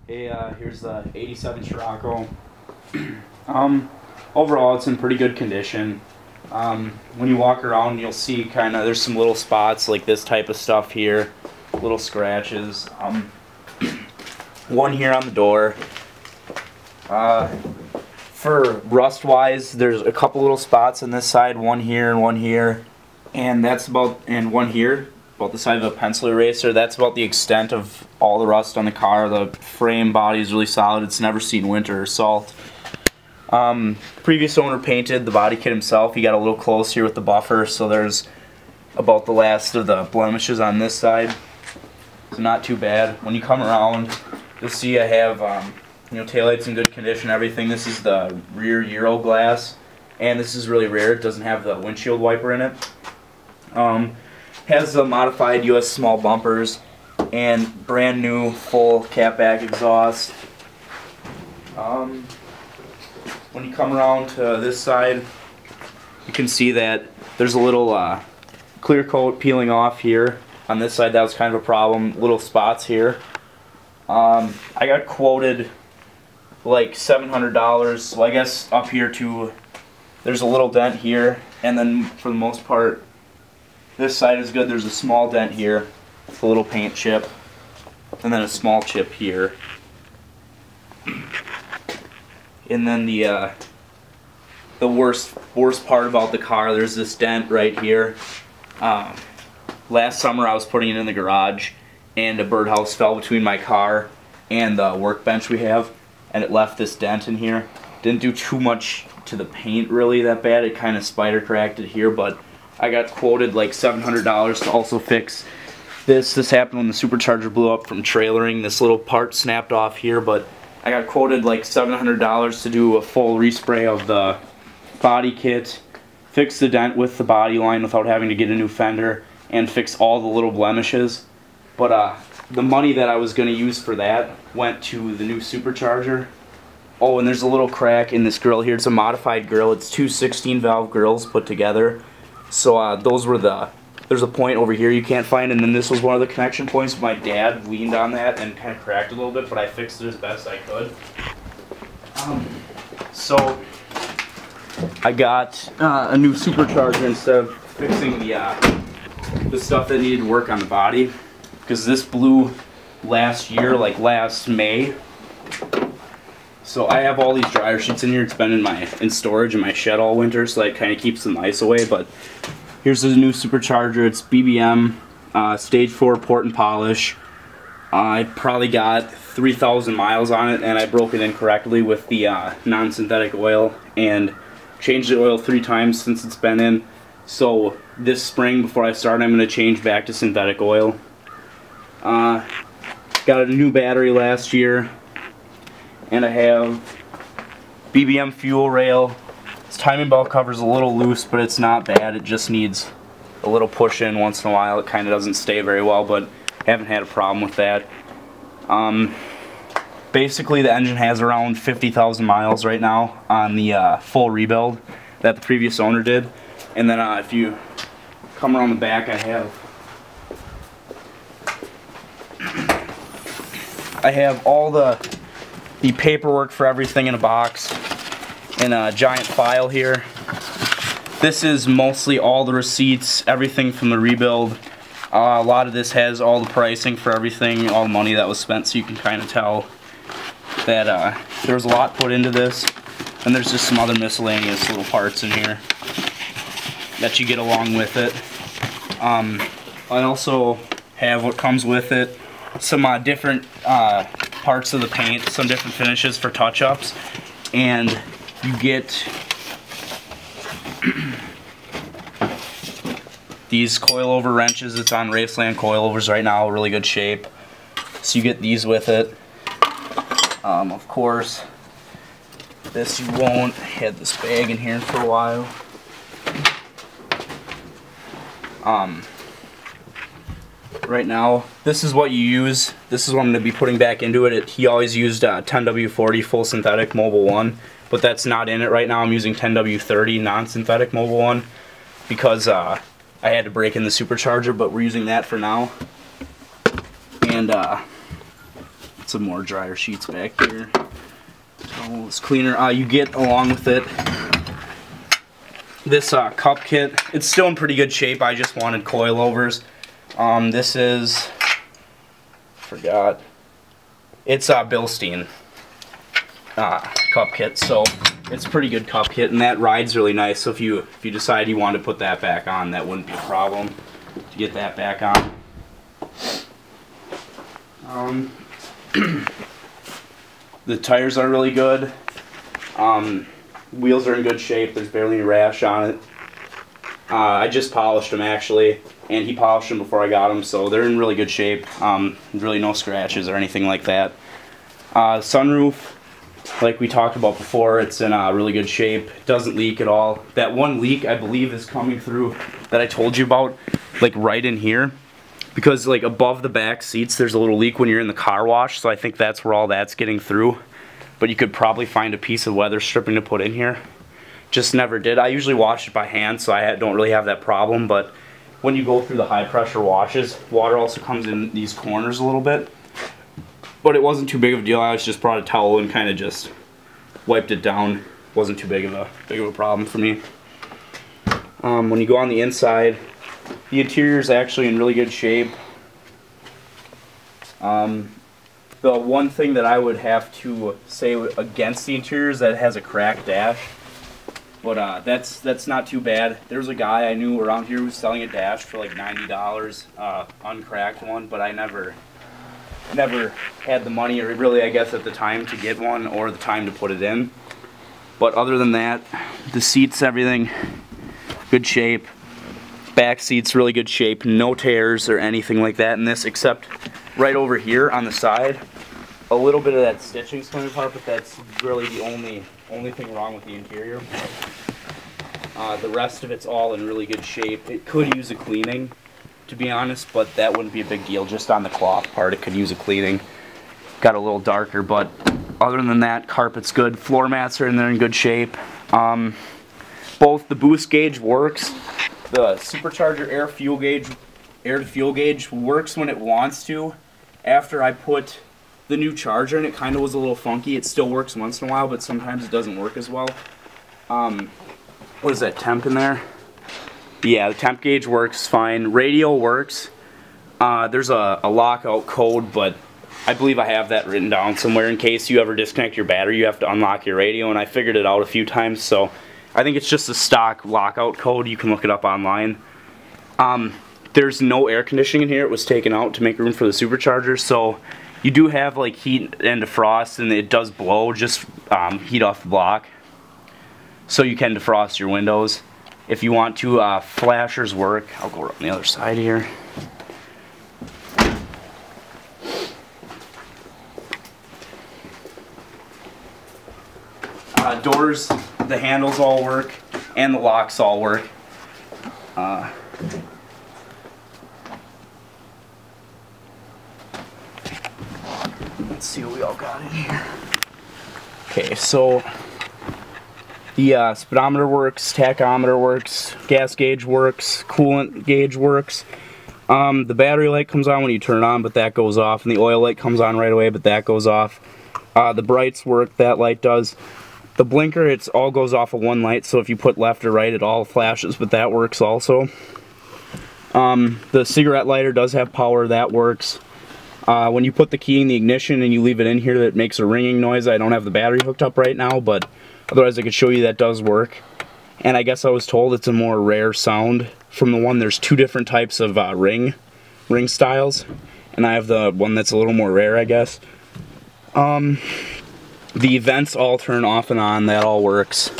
Hey, here's the 87 Scirocco. Overall, it's in pretty good condition. When you walk around, you'll see there's some little spots like this type of stuff here, little scratches. One here on the door. For rust-wise, there's a couple little spots on this side, one here, and one here. About the size of a pencil eraser. That's about the extent of all the rust on the car. The frame body is really solid. It's never seen winter or salt. Previous owner painted the body kit himself. He got a little close here with the buffer, so there's about the last of the blemishes on this side. So not too bad. When you come around, you'll see I have taillights in good condition, everything. This is the rear Euro glass, and this is really rare. It doesn't have the windshield wiper in it. Has the modified US small bumpers and brand new full catback exhaust. When you come around to this side, you can see that there's a little clear coat peeling off here. On this side, that was kind of a problem. Little spots here. I got quoted like $700, so I guess up here too, there's a little dent here, and then for the most part, this side is good. There's a small dent here, a little paint chip, and then a small chip here. And then the worst part about the car, there's this dent right here. Last summer I was putting it in the garage, and a birdhouse fell between my car and the workbench we have, and it left this dent in here. Didn't do too much to the paint really that bad. It kind of spider cracked it here, but I got quoted like $700 to also fix this. This happened when the supercharger blew up from trailering. This little part snapped off here, but I got quoted like $700 to do a full respray of the body kit, fix the dent with the body line without having to get a new fender, and fix all the little blemishes. But the money that I was going to use for that went to the new supercharger. Oh, and there's a little crack in this grill here. It's a modified grill. It's two 16-valve grills put together. So there's a point over here you can't find, and then this was one of the connection points. My dad leaned on that and kind of cracked a little bit, but I fixed it as best I could. So I got a new supercharger instead of fixing the stuff that needed work on the body, because this blew last year, like last May. So I have all these dryer sheets in here. It's been in storage in my shed all winter, so that kind of keeps the ice away. But here's the new supercharger. It's BBM, stage 4 port and polish. I probably got 3,000 miles on it, and I broke it incorrectly with the non-synthetic oil and changed the oil 3 times since it's been in. So this spring, before I start, I'm going to change back to synthetic oil. Got a new battery last year. And I have BBM fuel rail. This timing belt cover's a little loose, but it's not bad. It just needs a little push in once in a while. It kind of doesn't stay very well, but I haven't had a problem with that. Basically, the engine has around 50,000 miles right now on the full rebuild that the previous owner did. And then if you come around the back, I have all the paperwork for everything in a box in a giant file here. This is mostly all the receipts, everything from the rebuild. A lot of this has all the pricing for everything, all the money that was spent, so you can kind of tell that there was a lot put into this. And there's just some other miscellaneous little parts in here that you get along with it. I also have what comes with it, some different parts of the paint, some different finishes for touch-ups, and you get these coilover wrenches. It's on Raceland coilovers right now, really good shape. So you get these with it. Of course, this you won't. I had this bag in here for a while. Right now, this is what you use. This is what I'm going to be putting back into it. He always used 10W40 full synthetic Mobil 1, but that's not in it right now. I'm using 10W30 non-synthetic Mobil 1 because I had to break in the supercharger, but we're using that for now. And some more dryer sheets back here. Towels, cleaner. You get along with it this cup kit. It's still in pretty good shape. I just wanted coilovers. This is, forgot. It's Bilstein cup kit, so it's a pretty good cup kit, and that rides really nice. So if you decide you want to put that back on, that wouldn't be a problem to get that back on. The tires are really good. Wheels are in good shape. There's barely any rash on it. I just polished them actually, and he polished them before I got them, so they're in really good shape. Really no scratches or anything like that. Sunroof, like we talked about before, it's in really good shape. It doesn't leak at all. That one leak I believe is coming through that I told you about, like right in here, because like above the back seats there's a little leak when you're in the car wash, so I think that's where all that's getting through. But you could probably find a piece of weather stripping to put in here. Just never did. I usually wash it by hand, so I don't really have that problem, but when you go through the high pressure washes, water also comes in these corners a little bit. But it wasn't too big of a deal. I just brought a towel and kind of just wiped it down. Wasn't too big of a problem for me. When you go on the inside, the interior is actually in really good shape. The one thing that I would have to say against the interior is that it has a cracked dash. But that's not too bad. There's a guy I knew around here who was selling a dash for like $90, uncracked one, but I never had the money, or really I guess at the time, to get one or the time to put it in. But other than that, the seats, everything, good shape. Back seats, really good shape. No tears or anything like that in this, except right over here on the side. A little bit of that stitching's coming apart, but that's really the only thing wrong with the interior. The rest of it's all in really good shape. It could use a cleaning, to be honest, but that wouldn't be a big deal. Just on the cloth part, it could use a cleaning. Got a little darker, but other than that, carpet's good. Floor mats are in there in good shape. Both the boost gauge works. The supercharger air to fuel gauge works when it wants to. After I put the new charger in, it kind of was a little funky. It still works once in a while, but sometimes it doesn't work as well. What is that, temp in there? Yeah, the temp gauge works fine. Radio works. There's a lockout code, but I believe I have that written down somewhere in case you ever disconnect your battery. You have to unlock your radio, and I figured it out a few times, so I think it's just a stock lockout code. You can look it up online. There's no air conditioning in here. It was taken out to make room for the supercharger, so you do have like heat and defrost, and it does blow. Just heat off the block, so you can defrost your windows if you want to. Flashers work. I'll go around the other side here. Doors, the handles all work, and the locks all work. Let's see what we all got in here. Okay, so the speedometer works, tachometer works, gas gauge works, coolant gauge works. The battery light comes on when you turn it on, but that goes off, and the oil light comes on right away, but that goes off. The brights work, that light does. The blinker, it all goes off of one light, so if you put left or right, it all flashes, but that works also. The cigarette lighter does have power, that works. When you put the key in the ignition and you leave it in here, that makes a ringing noise. I don't have the battery hooked up right now, but otherwise I could show you that does work. And I guess I was told it's a more rare sound from the one. There's two different types of ring styles, and I have the one that's a little more rare, I guess. The vents all turn off and on, that all works.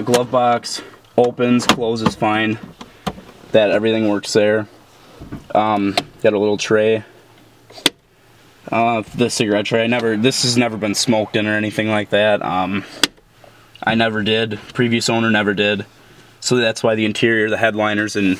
Glove box opens, closes fine. That everything works there. Got a little tray. The cigarette tray, this has never been smoked in or anything like that. I never did. Previous owner never did. So that's why the interior, the headliner's in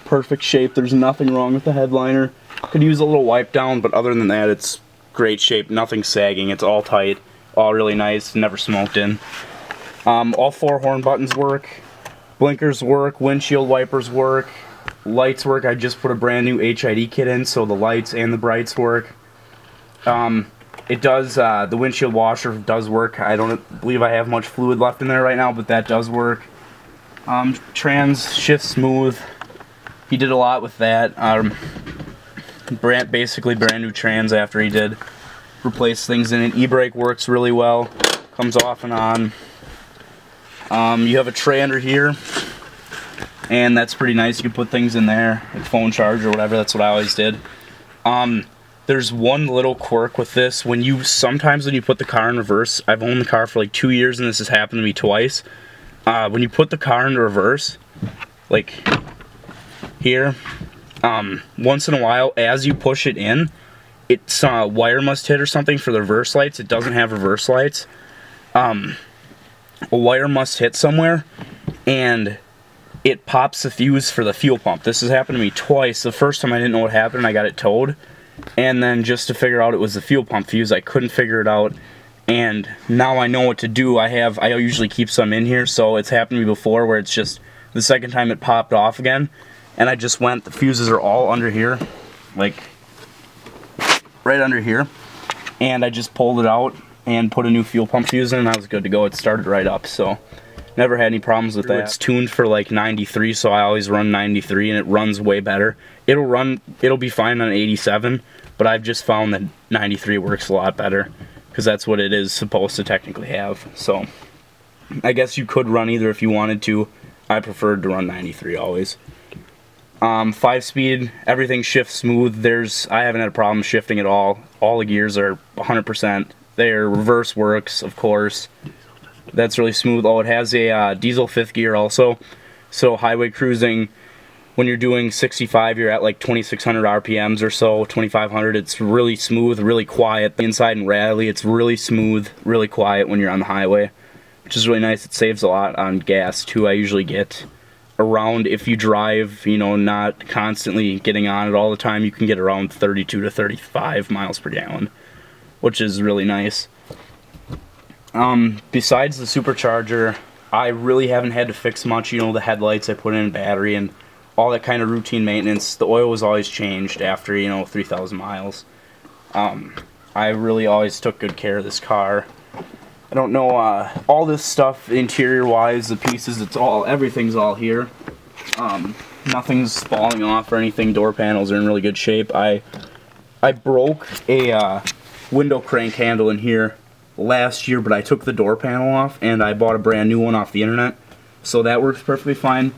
perfect shape. There's nothing wrong with the headliner. Could use a little wipe down, but other than that, it's great shape. Nothing sagging. It's all tight. All really nice. Never smoked in. All four horn buttons work. Blinkers work. Windshield wipers work. Lights work. I just put a brand new HID kit in, so the lights and the brights work. It does, the windshield washer does work. I don't believe I have much fluid left in there right now, but that does work. Trans shifts smooth. He did a lot with that. Basically brand new trans after he did replace things in it. E-brake works really well. Comes off and on. You have a tray under here, and that's pretty nice. You can put things in there, like phone charge or whatever. That's what I always did. There's one little quirk with this. Sometimes when you put the car in reverse, I've owned the car for like 2 years and this has happened to me twice. When you put the car in reverse, like here, once in a while, as you push it in, it's wire must hit or something for the reverse lights. It doesn't have reverse lights. A wire must hit somewhere, and it pops the fuse for the fuel pump. This has happened to me twice. The first time I didn't know what happened, I got it towed. And then just to figure out it was the fuel pump fuse, I couldn't figure it out. And now I know what to do. I usually keep some in here, so it's happened to me before where it's just the second time it popped off again. And I just went, the fuses are all under here, like right under here. And I just pulled it out and put a new fuel pump fuse in, and I was good to go. It started right up, so never had any problems with that. It's tuned for like 93, so I always run 93, and it runs way better. It'll be fine on 87, but I've just found that 93 works a lot better, because that's what it is supposed to technically have. So I guess you could run either if you wanted to. I preferred to run 93 always. 5-speed, everything shifts smooth. I haven't had a problem shifting at all. All the gears are 100%. Their reverse works, of course. That's really smooth. Oh, it has a diesel 5th gear also. So highway cruising, when you're doing 65, you're at like 2,600 RPMs or so, 2,500. It's really smooth, really quiet. Inside and rattly, it's really smooth, really quiet when you're on the highway, which is really nice. It saves a lot on gas too. I usually get around, if you drive, you know, not constantly getting on it all the time, you can get around 32 to 35 miles per gallon, which is really nice. Besides the supercharger, I really haven't had to fix much. You know, the headlights I put in, battery, and all that kind of routine maintenance. The oil was always changed after, you know, 3,000 miles. I really always took good care of this car. I don't know, all this stuff interior-wise, the pieces, everything's all here. Nothing's falling off or anything. Door panels are in really good shape. I broke a window crank handle in here last year, but I took the door panel off and I bought a brand new one off the internet, so that works perfectly fine.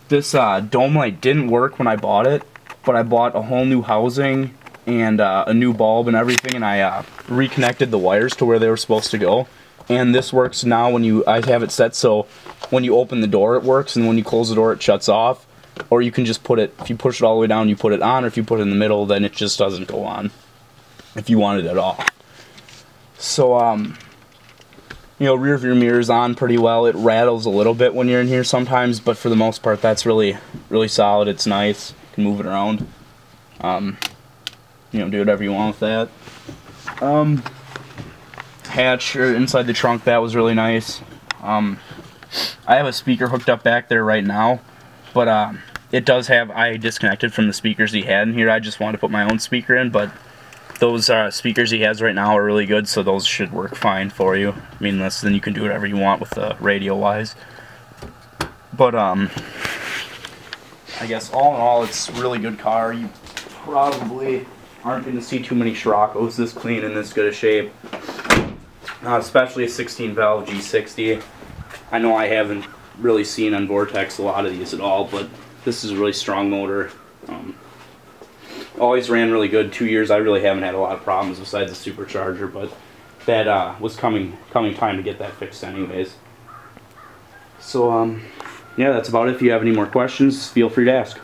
This dome light didn't work when I bought it, but I bought a whole new housing and a new bulb and everything, and I reconnected the wires to where they were supposed to go. And this works now I have it set so when you open the door it works, and when you close the door it shuts off. Or you can just put it, if you push it all the way down, you put it on, or if you put it in the middle, then it just doesn't go on, if you want it at all. So, you know, rear view mirror's on pretty well. It rattles a little bit when you're in here sometimes, but for the most part, that's really, really solid. It's nice. You can move it around. You know, do whatever you want with that. Hatch inside the trunk, that was really nice. I have a speaker hooked up back there right now, but it does have, I disconnected from the speakers he had in here. I just wanted to put my own speaker in, but those speakers he has right now are really good, so those should work fine for you. I mean, then you can do whatever you want with the radio-wise. But, I guess all in all, it's a really good car. You probably aren't going to see too many Sciroccos this clean and this good a shape. Especially a 16-valve G60. I know I haven't really seen on Vortex a lot of these at all, but this is a really strong motor. Always ran really good. 2 years, I really haven't had a lot of problems besides the supercharger, but that was coming time to get that fixed anyways. So, yeah, that's about it. If you have any more questions, feel free to ask.